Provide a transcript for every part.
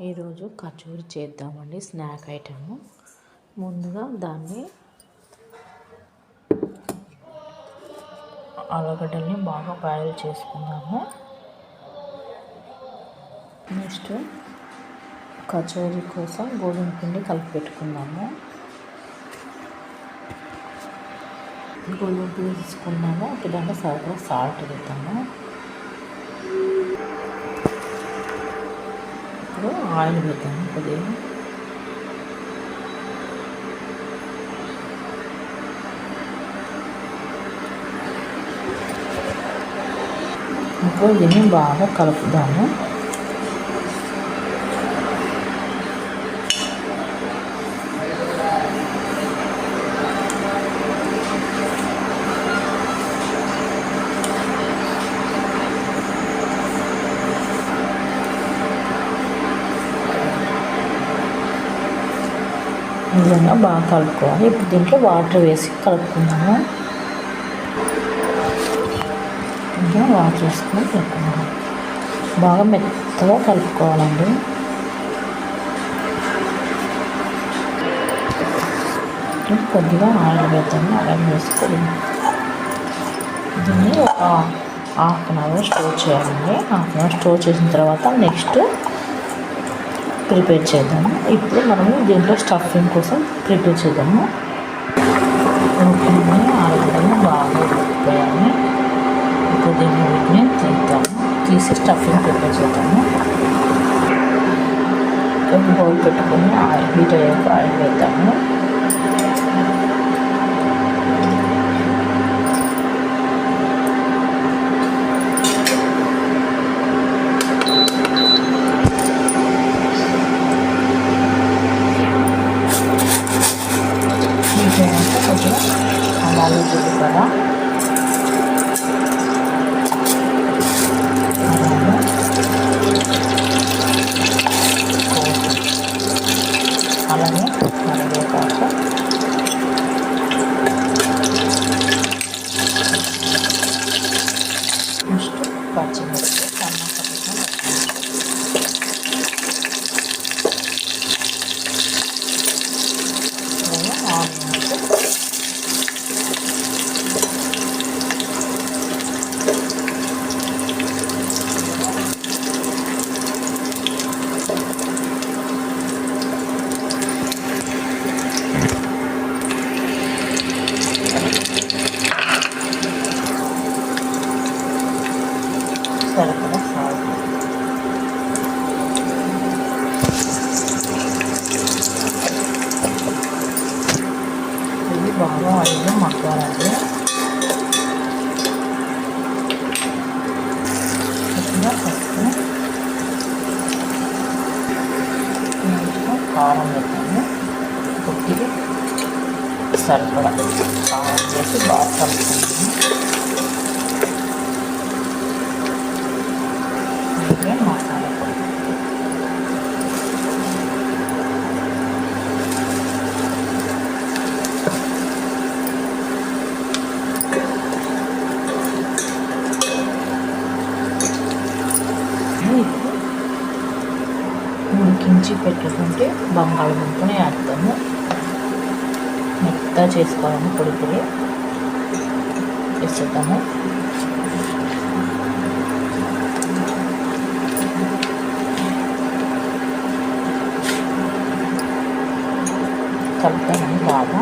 ఈరోజు కచోరీ చేద్దామండి, snack item. ముందుగా దాన్ని ఆలుగడ్డల్ని బాగా బాయిల్ చేసుకుందాము. నెక్స్ట్ కచోరీ కోసం గోధుమ పిండి కలిపి పెట్టుకుందాము. గోధుమ పిండి తీసుకున్నాము. దాంట్లో సరిపడా సాల్ట్ వేద్దాము. ఇప్పుడు ఆయిల్ వేద్దాము కొద్దిగా. ఇప్పుడు దీన్ని బాగా కలుపుదాము. ఈ విధంగా బాగా కలుపుకోవాలి. ఇప్పుడు దీంట్లో వాటర్ వేసి కలుపుకుందాము. ఇంకా వాటర్ వేసుకొని కలుపుకుందాము. బాగా మెత్తగా కలుపుకోవాలండి. కొద్దిగా ఆయిల్ వేద్దాము. ఆయిల్ వేసుకొని దీన్ని ఒక హాఫ్ అన్ అవర్ స్టోర్ చేయాలండి. హాఫ్ అన్ అవర్ స్టోర్ చేసిన తర్వాత నెక్స్ట్ ప్రిపేర్ చేద్దాము. ఇప్పుడు మనము దీంట్లో స్టఫింగ్ కోసం ప్రిపేర్ చేద్దాము. ఆలుగడ్డలు బాగా ఉడికిపోయాలి. ఇప్పుడు దీన్ని వీటిని తీసి స్టఫింగ్ ప్రిపేర్ చేద్దాము. బౌల్ పెట్టుకొని ఆయిల్ హీట్ అయ్యాక ఆయిల్ వేద్దాము. కొద్దిగా అలాగే జీలకర్ర, అలాగే కరివేపాకు, నెక్స్ట్ పచ్చిమిర్చి సరిపడా సాల్ట్. ఇది బాగా ఆయిల్లో మగ్గాలండి. కొద్దిగా పసుపు, కారం వేద్దాము. కొద్దిగా సరిపడా కారం వేసి బాగా కలుపుకుంటాము. మసాలా పొడి, ఉడికించి పెట్టుకుంటే బంగాళదుంపని వేద్దాము. మెత్తగా చేసుకోవాలని పొడి పొడి వేసేద్దాము. కలుపుతామని బాగా.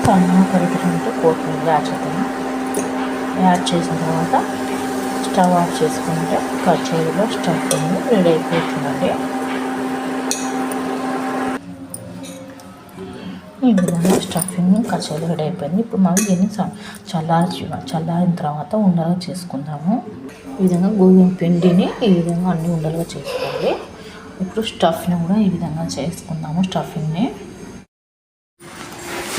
సన్నగా కలుపుకుంటూ కొత్తిమీర యాడ్ చేసిన తర్వాత స్టవ్ ఆఫ్ చేసుకుంటే కచోరీలో స్టఫింగ్ రెడీ అయిపోతుందండి. ఈ విధంగా స్టఫింగ్ కచోరీ రెడీ అయిపోయింది. ఇప్పుడు మనం దీన్ని చల్లారిన తర్వాత ఉండలుగా చేసుకుందాము. ఈ విధంగా గోధుమ పిండిని ఈ విధంగా అన్ని ఉండలుగా చేసుకోవాలి. ఇప్పుడు స్టఫ్ని కూడా ఈ విధంగా చేసుకుందాము. స్టఫింగ్ని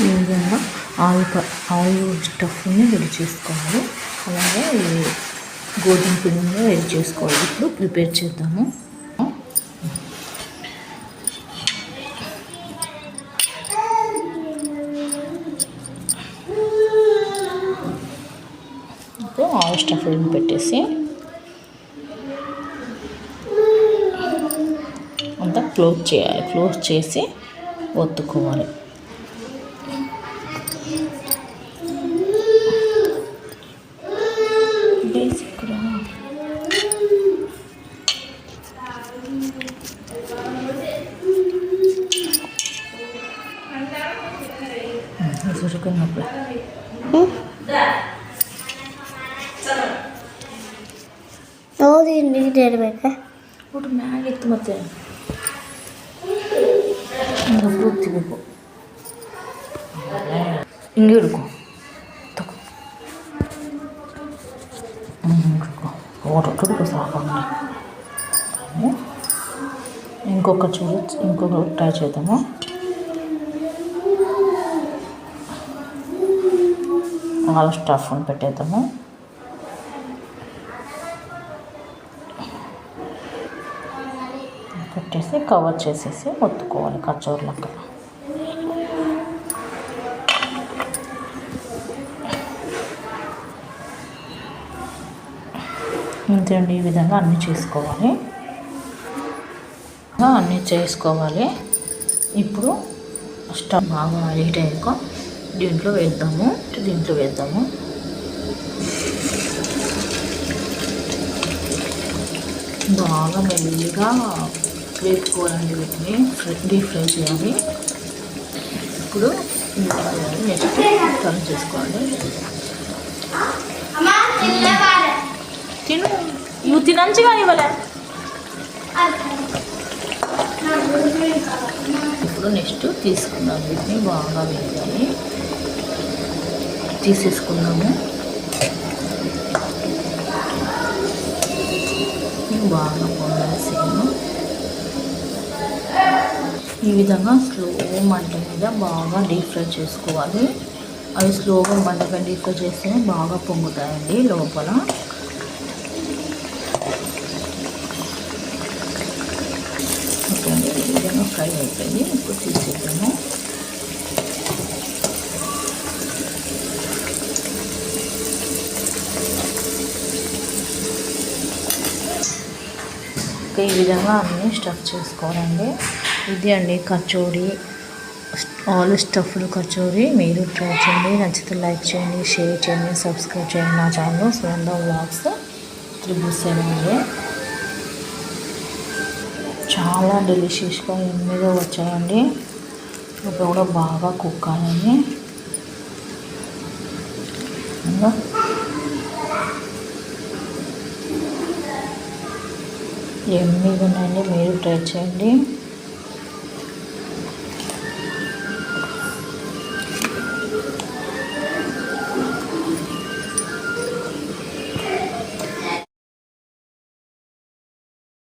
ఈ విధంగా ఆలు స్టఫ్ని రెడీ చేసుకోవాలి. అలాగే గోధుమ పిండిని రెడీ చేసుకోవాలి. ఇప్పుడు ప్రిపేర్ చేద్దాము. స్టఫింగ్ పెట్టేసి అంతా క్లోజ్ చేయాలి. క్లోజ్ చేసి ఒత్తుకోవాలి. బేసిక్గా ಸುರುಕನ್ನಪ್ಪ ಓದಿ ನೀರು ಇರಬೇಕಾ ಒಟ್ಟು ಮ್ಯಾಗಿತ್ತು ಮತ್ತೆ ಗೊತ್ತಿಬೇಕು ಹಿಂಗೆ ಹಿಡ್ಕೊ ತಗೋ ಹಿಡ್ಕೊ ಹೊರಟು సాకండి. ఇంకొక ట్రై చేద్దాము. వాళ్ళ స్టఫ్ని పెట్టేద్దాము. పెట్టేసి కవర్ చేసేసి ఒత్తుకోవాలి కచోర్లక్క. ఇంతేండి, ఈ విధంగా అన్నీ చేసుకోవాలి. ఇప్పుడు స్టవ్ బాగా హీట్ అయ్యాక దీంట్లో వేద్దాము. బాగా మెల్లిగా వేపుకోవాలండి. వీటిని డీప్ ఫ్రై చేయాలి. ఇప్పుడు నెక్స్ట్ టర్న్ చేసుకోవాలి. ఇవి తినంచిగా ఇవ్వలే. ఇప్పుడు నెక్స్ట్ తీసుకుందాం. వీటిని బాగా వేయాలి. తీసేసుకున్నాము. బాగా పొందాల్సింది. ఈ విధంగా స్లో మంట మీద బాగా డీప్ ఫ్రై చేసుకోవాలి. అవి స్లోగా మంట మీద డీప్ ఫ్రై చేస్తేనే బాగా పొంగుతాయండి లోపల. ఓకే అండి, ఈ విధంగా ఫ్రై అయిపోయింది. ఇప్పుడు తీసేద్దాము. ఈ విధంగా అన్నీ స్టఫ్ చేసుకోవాలండి. ఇది అండి కచోరీ, ఆల్ స్టఫ్డ్ కచోరీ. మీరు ట్రై చేయండి. నచ్చితే లైక్ చేయండి, షేర్ చేయండి, సబ్స్క్రైబ్ చేయండి నా ఛానల్ సునంద వ్లాగ్స్ 777. చాలా డెలిషియస్గా ఎనిమిదో వచ్చాయండి. ఇప్పుడు కూడా బాగా కుక్ అయ్యాయి. ఎనిమిది ఉన్నాయండి. మీరు ట్రై చేయండి.